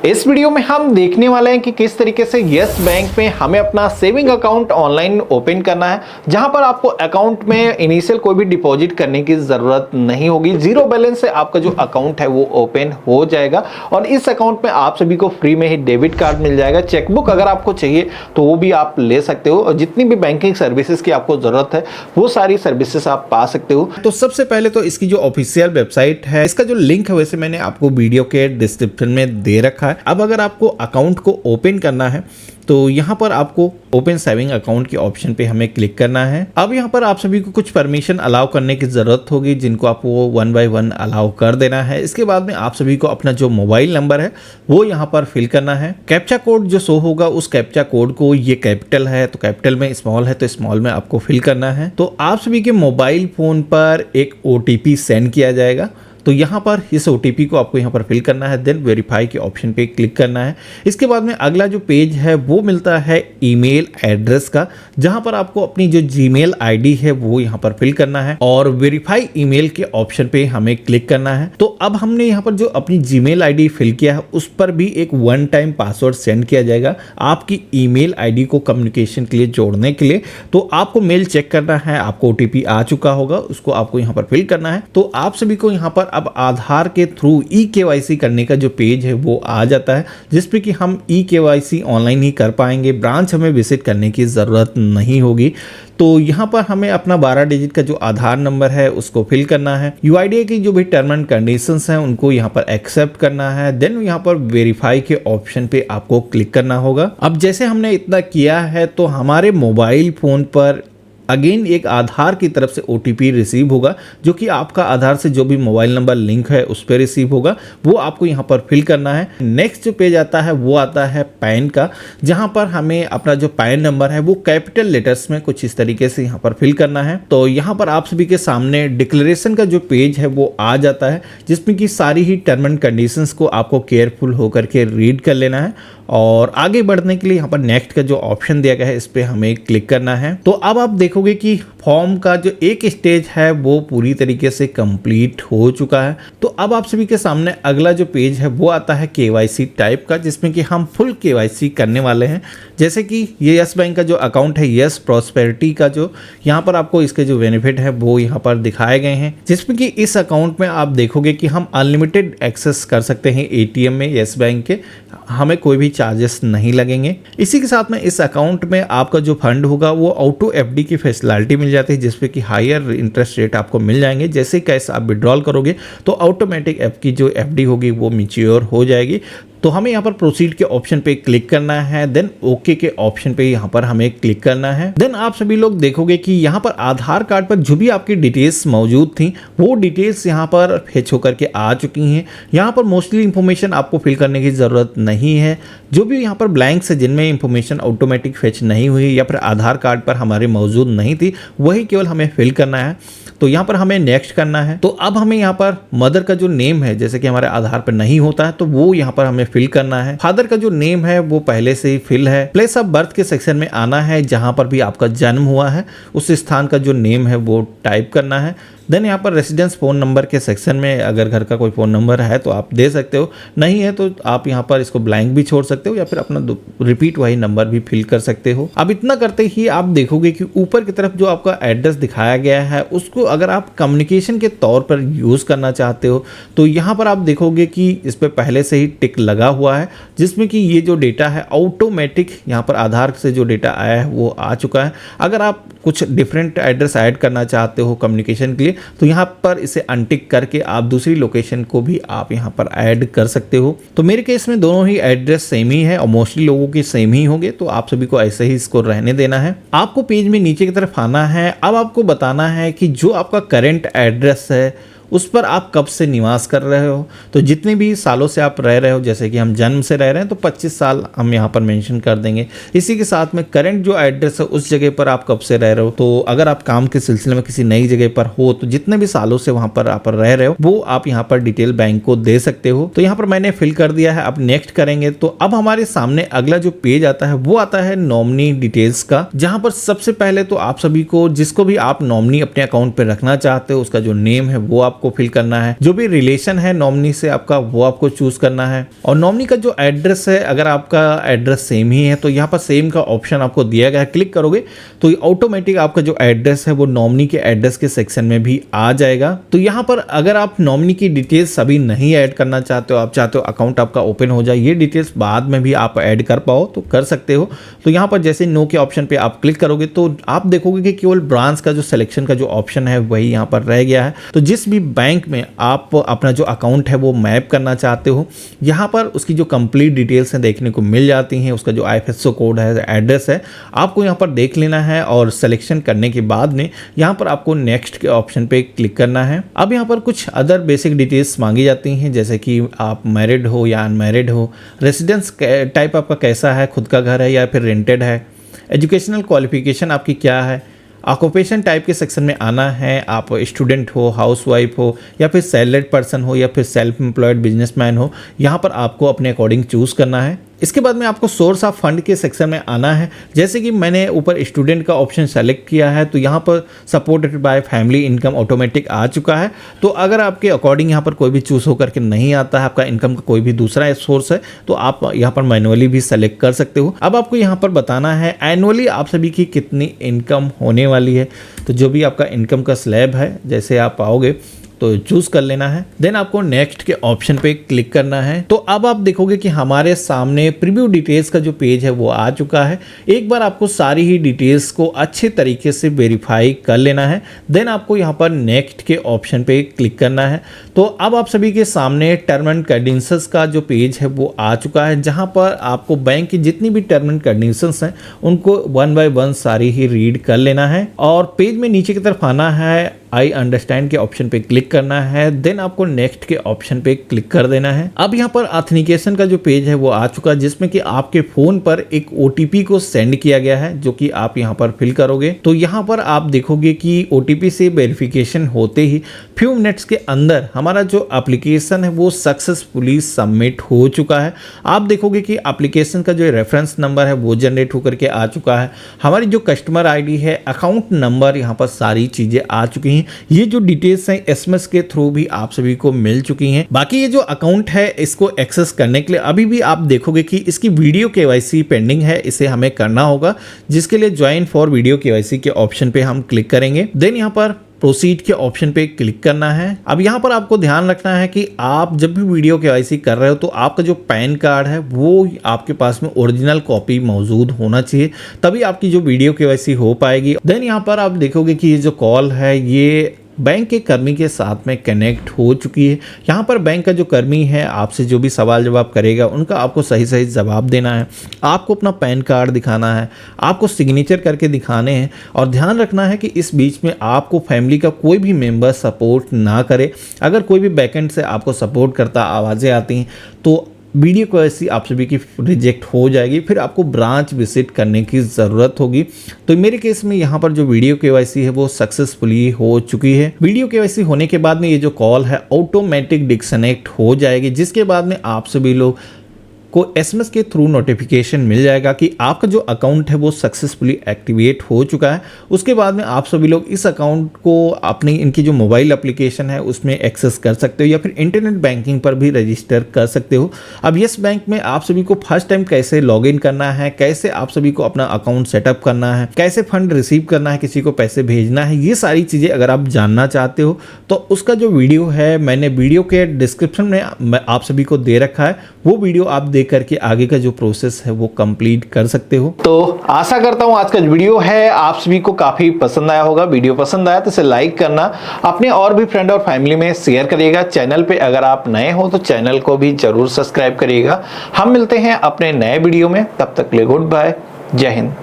इस वीडियो में हम देखने वाले हैं कि किस तरीके से यस बैंक में हमें अपना सेविंग अकाउंट ऑनलाइन ओपन करना है, जहां पर आपको अकाउंट में इनिशियल कोई भी डिपॉजिट करने की जरूरत नहीं होगी। जीरो बैलेंस से आपका जो अकाउंट है वो ओपन हो जाएगा और इस अकाउंट में आप सभी को फ्री में ही डेबिट कार्ड मिल जाएगा। चेकबुक अगर आपको चाहिए तो वो भी आप ले सकते हो और जितनी भी बैंकिंग सर्विसेज की आपको जरूरत है वो सारी सर्विसेज आप पा सकते हो। तो सबसे पहले तो इसकी जो ऑफिशियल वेबसाइट है, इसका जो लिंक है वैसे मैंने आपको वीडियो के डिस्क्रिप्शन में दे रखा है। अब अगर आपको अकाउंट को ओपन करना है तो यहाँ पर आपको ओपन सेविंग अकाउंट के ऑप्शन पे हमें क्लिक करना है। अब यहाँ पर आप सभी को कुछ परमिशन अलाउ करने की जरूरत होगी, जिनको आपको वन बाय वन अलाउ कर देना है। इसके बाद में आप सभी को अपना जो मोबाइल नंबर है वो यहाँ पर फिल करना है। कैप्चा कोड जो शो होगा उस कैप्चा कोड को, ये कैपिटल है तो कैपिटल में, स्मॉल है तो स्मॉल में आपको फिल करना है। तो आप सभी के मोबाइल फोन पर एक OTP सेंड किया जाएगा, तो यहाँ पर इस OTP को आपको यहाँ पर फिल करना है। देन वेरीफाई के ऑप्शन पे क्लिक करना है। इसके बाद में अगला जो पेज है वो मिलता है ईमेल एड्रेस का, जहाँ पर आपको अपनी जो जीमेल ID है वो यहाँ पर फिल करना है और वेरीफाई ईमेल के ऑप्शन पे हमें क्लिक करना है। तो अब हमने यहाँ पर जो अपनी जीमेल ID फिल किया है उस पर भी एक वन टाइम पासवर्ड सेंड किया जाएगा आपकी ईमेल ID को कम्युनिकेशन के लिए जोड़ने के लिए। तो आपको मेल चेक करना है, आपको OTP आ चुका होगा, उसको आपको यहाँ पर फिल करना है। तो आप सभी को यहाँ पर अब आधार के थ्रू eKYC करने का जो पेज है वो आ जाता है, जिसपे कि हम eKYC ऑनलाइन ही कर पाएंगे, ब्रांच हमें विजिट करने की ज़रूरत नहीं होगी। तो यहाँ पर हमें अपना 12 डिजिट का जो आधार नंबर है उसको फिल करना है। UIDAI की जो भी टर्म एंड कंडीशंस हैं उनको यहाँ पर एक्सेप्ट करना है। देन यहाँ पर वेरीफाई के ऑप्शन पे आपको क्लिक करना होगा। अब जैसे हमने इतना किया है तो हमारे मोबाइल फ़ोन पर अगेन एक आधार की तरफ से OTP रिसीव होगा, जो कि आपका आधार से जो भी मोबाइल नंबर लिंक है उस पर रिसीव होगा, वो आपको यहाँ पर फिल करना है। नेक्स्ट जो पेज आता है वो आता है पैन का, जहाँ पर हमें अपना जो पैन नंबर है वो कैपिटल लेटर्स में कुछ इस तरीके से यहाँ पर फिल करना है। तो यहाँ पर आप सभी के सामने डिक्लेरेशन का जो पेज है वो आ जाता है, जिसमें कि सारी ही टर्म एंड कंडीशंस को आपको केयरफुल होकर के रीड कर लेना है और आगे बढ़ने के लिए यहाँ पर नेक्स्ट का जो ऑप्शन दिया गया है इस पे हमें क्लिक करना है। तो अब आप देखोगे कि फॉर्म का जो एक स्टेज है वो पूरी तरीके से कंप्लीट हो चुका है। तो अब आप सभी के सामने अगला जो पेज है वो आता है KYC टाइप का, जिसमें कि हम फुल KYC करने वाले हैं। जैसे कि ये यस बैंक का जो अकाउंट है, यस प्रॉस्पेरिटी का, जो यहाँ पर आपको इसके जो बेनिफिट है वो यहाँ पर दिखाए गए हैं, जिसमें कि इस अकाउंट में आप देखोगे कि हम अनलिमिटेड एक्सेस कर सकते हैं ATM में यस बैंक के, हमें कोई भी चार्जेस नहीं लगेंगे। इसी के साथ में इस अकाउंट में आपका जो फंड होगा वो ऑटो FD की फैसिलिटी मिल जाती है, जिसपे कि हायर इंटरेस्ट रेट आपको मिल जाएंगे। जैसे कैश आप विड्रॉल करोगे तो ऑटोमेटिक आपकी जो FD होगी वो मैच्योर हो जाएगी। तो हमें यहाँ पर प्रोसीड के ऑप्शन पे क्लिक करना है। देन ओके के ऑप्शन पे यहाँ पर हमें क्लिक करना है। देन आप सभी लोग देखोगे कि यहाँ पर आधार कार्ड पर जो भी आपकी डिटेल्स मौजूद थी वो डिटेल्स यहाँ पर फेच होकर के आ चुकी हैं। यहाँ पर मोस्टली इंफॉर्मेशन आपको फिल करने की ज़रूरत नहीं है। जो भी यहाँ पर ब्लैंक्स है जिनमें इंफॉर्मेशन ऑटोमेटिक फेच नहीं हुई या फिर आधार कार्ड पर हमारे मौजूद नहीं थी, वही केवल हमें फिल करना है। तो यहाँ पर हमें नेक्स्ट करना है। तो अब हमें यहाँ पर मदर का जो नेम है, जैसे कि हमारे आधार पर नहीं होता है, तो वो यहाँ पर हमें फिल करना है। फादर का जो नेम है वो पहले से ही फिल है। प्लेस ऑफ बर्थ के सेक्शन में आना है, जहां पर भी आपका जन्म हुआ है उस स्थान का जो नेम है वो टाइप करना है। देन यहाँ पर रेसिडेंस फ़ोन नंबर के सेक्शन में अगर घर का कोई फ़ोन नंबर है तो आप दे सकते हो, नहीं है तो आप यहाँ पर इसको ब्लैंक भी छोड़ सकते हो या फिर अपना रिपीट वही नंबर भी फिल कर सकते हो। अब इतना करते ही आप देखोगे कि ऊपर की तरफ जो आपका एड्रेस दिखाया गया है उसको अगर आप कम्युनिकेशन के तौर पर यूज़ करना चाहते हो तो यहाँ पर आप देखोगे कि इस पर पहले से ही टिक लगा हुआ है, जिसमें कि ये जो डेटा है ऑटोमेटिक यहाँ पर आधार से जो डेटा आया है वो आ चुका है। अगर आप कुछ डिफरेंट एड्रेस ऐड करना चाहते हो कम्युनिकेशन के लिए तो यहाँ पर इसे अनटिक करके आप दूसरी लोकेशन को भी आप यहाँ पर ऐड कर सकते हो। तो मेरे केस में दोनों ही एड्रेस सेम ही है और मोस्टली लोगों के सेम ही होंगे, तो आप सभी को ऐसे ही इसको रहने देना है। आपको पेज में नीचे की तरफ आना है। अब आपको बताना है कि जो आपका करंट एड्रेस है उस पर आप कब से निवास कर रहे हो। तो जितने भी सालों से आप रह रहे हो, जैसे कि हम जन्म से रह रहे हैं तो 25 साल हम यहाँ पर मेंशन कर देंगे। इसी के साथ में करंट जो एड्रेस है उस जगह पर आप कब से रह रहे हो। तो अगर आप काम के सिलसिले में किसी नई जगह पर हो तो जितने भी सालों से वहाँ पर आप रह रहे हो वो आप यहाँ पर डिटेल बैंक को दे सकते हो। तो यहाँ पर मैंने फिल कर दिया है। अब नेक्स्ट करेंगे तो अब हमारे सामने अगला जो पेज आता है वो आता है नॉमिनी डिटेल्स का, जहाँ पर सबसे पहले तो आप सभी को जिसको भी आप नॉमिनी अपने अकाउंट पे रखना चाहते हो उसका जो नेम है वो आपको आपको फिल करना है, जो भी रिलेशन है नॉमिनी से आपका वो आपको चूज करना है, और नॉमिनी का जो एड्रेस है अगर आपका एड्रेस सेम ही है तो यहाँ पर सेम का ऑप्शन आपको दिया गया है, क्लिक करोगे तो ऑटोमेटिक आपका जो एड्रेस है वो नॉमिनी के एड्रेस के सेक्शन में भी आ जाएगा। तो यहाँ पर अगर आप नॉमिनी की डिटेल्स अभी नहीं ऐड करना चाहते हो, आप चाहते हो अकाउंट आपका ओपन हो जाए, ये डिटेल्स बाद में भी आप ऐड कर पाओ तो कर सकते हो। तो यहाँ पर जैसे नो के ऑप्शन पे आप क्लिक करोगे तो आप देखोगे कि केवल ब्रांच का जो सिलेक्शन का जो ऑप्शन है वही यहाँ पर रह गया है। तो जिस भी बैंक में आप अपना जो अकाउंट है वो मैप करना चाहते हो, यहाँ पर उसकी जो कंप्लीट डिटेल्स हैं देखने को मिल जाती हैं, उसका जो IFSC कोड है, एड्रेस है, आपको यहाँ पर देख लेना है और सिलेक्शन करने के बाद में यहाँ पर आपको नेक्स्ट के ऑप्शन पे क्लिक करना है। अब यहाँ पर कुछ अदर बेसिक डिटेल्स मांगी जाती हैं, जैसे कि आप मैरिड हो या अनमैरिड हो, रेसिडेंस टाइप आपका कैसा है, खुद का घर है या फिर रेंटेड है, एजुकेशनल क्वालिफिकेशन आपकी क्या है, ऑक्यूपेशन टाइप के सेक्शन में आना है, आप स्टूडेंट हो, हाउसवाइफ हो या फिर सैलरीड पर्सन हो या फिर सेल्फ एम्प्लॉयड बिजनेसमैन हो, यहाँ पर आपको अपने अकॉर्डिंग चूज करना है। इसके बाद में आपको सोर्स ऑफ फंड के सेक्शन में आना है, जैसे कि मैंने ऊपर स्टूडेंट का ऑप्शन सेलेक्ट किया है तो यहाँ पर supported by family income automatic आ चुका है। तो अगर आपके अकॉर्डिंग यहाँ पर कोई भी चूज होकर के नहीं आता है, आपका इनकम का कोई भी दूसरा सोर्स है, तो आप यहाँ पर मैनुअली भी सेलेक्ट कर सकते हो। अब आपको यहाँ पर बताना है एनुअली आप सभी की कितनी इनकम होने वाली है। तो जो भी आपका इनकम का स्लैब है जैसे आप आओगे तो चूज कर लेना है, देन आपको नेक्स्ट के ऑप्शन पे क्लिक करना है। तो अब आप देखोगे कि हमारे सामने प्रीव्यू डिटेल्स का जो पेज है वो आ चुका है। एक बार आपको सारी ही डिटेल्स को अच्छे तरीके से वेरीफाई कर लेना है, देन आपको यहाँ पर नेक्स्ट के ऑप्शन पे क्लिक करना है। तो अब आप सभी के सामने टर्म एंड कंडीशंस का जो पेज है वो आ चुका है, जहाँ पर आपको बैंक की जितनी भी टर्म एंड कंडीशंस हैं उनको 1 बाय 1 सारी ही रीड कर लेना है, और पेज में नीचे की तरफ आना है, आई अंडरस्टैंड के ऑप्शन पे क्लिक करना है, देन आपको नेक्स्ट के ऑप्शन पे क्लिक कर देना है। अब यहाँ पर ऑथेंटिकेशन का जो पेज है वो आ चुका है, जिसमें कि आपके फोन पर एक OTP को सेंड किया गया है, जो कि आप यहाँ पर फिल करोगे। तो यहाँ पर आप देखोगे कि OTP से वेरिफिकेशन होते ही फ्यू मिनट्स के अंदर हमारा जो एप्लीकेशन है वो सक्सेसफुली सबमिट हो चुका है। आप देखोगे कि एप्लीकेशन का जो रेफरेंस नंबर है वो जनरेट होकर के आ चुका है, हमारी जो कस्टमर ID है, अकाउंट नंबर, यहाँ पर सारी चीजें आ चुकी हैं। ये जो डिटेल्स हैं SMS के थ्रू भी आप सभी को मिल चुकी हैं। बाकी ये जो अकाउंट है इसको एक्सेस करने के लिए अभी भी आप देखोगे कि इसकी वीडियो KYC पेंडिंग है, इसे हमें करना होगा, जिसके लिए ज्वाइन फॉर वीडियो KYC के ऑप्शन पे हम क्लिक करेंगे, देन यहाँ पर प्रोसीड के ऑप्शन पे क्लिक करना है। अब यहाँ पर आपको ध्यान रखना है कि आप जब भी वीडियो KYC कर रहे हो तो आपका जो पैन कार्ड है वो आपके पास में ओरिजिनल कॉपी मौजूद होना चाहिए, तभी आपकी जो वीडियो KYC हो पाएगी। देन यहाँ पर आप देखोगे कि ये जो कॉल है ये बैंक के कर्मी के साथ में कनेक्ट हो चुकी है। यहाँ पर बैंक का जो कर्मी है आपसे जो भी सवाल जवाब करेगा उनका आपको सही सही जवाब देना है, आपको अपना पैन कार्ड दिखाना है, आपको सिग्नेचर करके दिखाने हैं, और ध्यान रखना है कि इस बीच में आपको फैमिली का कोई भी मेंबर सपोर्ट ना करे। अगर कोई भी बैकएंड से आपको सपोर्ट करता आवाज़ें आती हैं तो वीडियो KYC आप सभी की रिजेक्ट हो जाएगी, फिर आपको ब्रांच विजिट करने की ज़रूरत होगी। तो मेरे केस में यहाँ पर जो वीडियो KYC है वो सक्सेसफुली हो चुकी है। वीडियो KYC होने के बाद में ये जो कॉल है ऑटोमेटिक डिस्कनेक्ट हो जाएगी, जिसके बाद में आप सभी लोग को SMS के थ्रू नोटिफिकेशन मिल जाएगा कि आपका जो अकाउंट है वो सक्सेसफुली एक्टिवेट हो चुका है। उसके बाद में आप सभी लोग इस अकाउंट को अपनी इनकी जो मोबाइल एप्लीकेशन है उसमें एक्सेस कर सकते हो, या फिर इंटरनेट बैंकिंग पर भी रजिस्टर कर सकते हो। अब येस बैंक में आप सभी को फर्स्ट टाइम कैसे लॉगिन करना है, कैसे आप सभी को अपना अकाउंट सेटअप करना है, कैसे फंड रिसीव करना है, किसी को पैसे भेजना है, ये सारी चीज़ें अगर आप जानना चाहते हो तो उसका जो वीडियो है मैंने वीडियो के डिस्क्रिप्शन में आप सभी को दे रखा है, वो वीडियो आप देख करके आगे का जो प्रोसेस है वो कंप्लीट कर सकते हो। तो आशा करता हूं आज का वीडियो है आप सभी को काफी पसंद आया होगा। वीडियो पसंद आया तो इसे लाइक करना, अपने और भी फ्रेंड और फैमिली में शेयर करिएगा। चैनल पे अगर आप नए हो तो चैनल को भी जरूर सब्सक्राइब करिएगा। हम मिलते हैं अपने नए वीडियो में, तब तक के लिए गुड बाय, जय हिंद।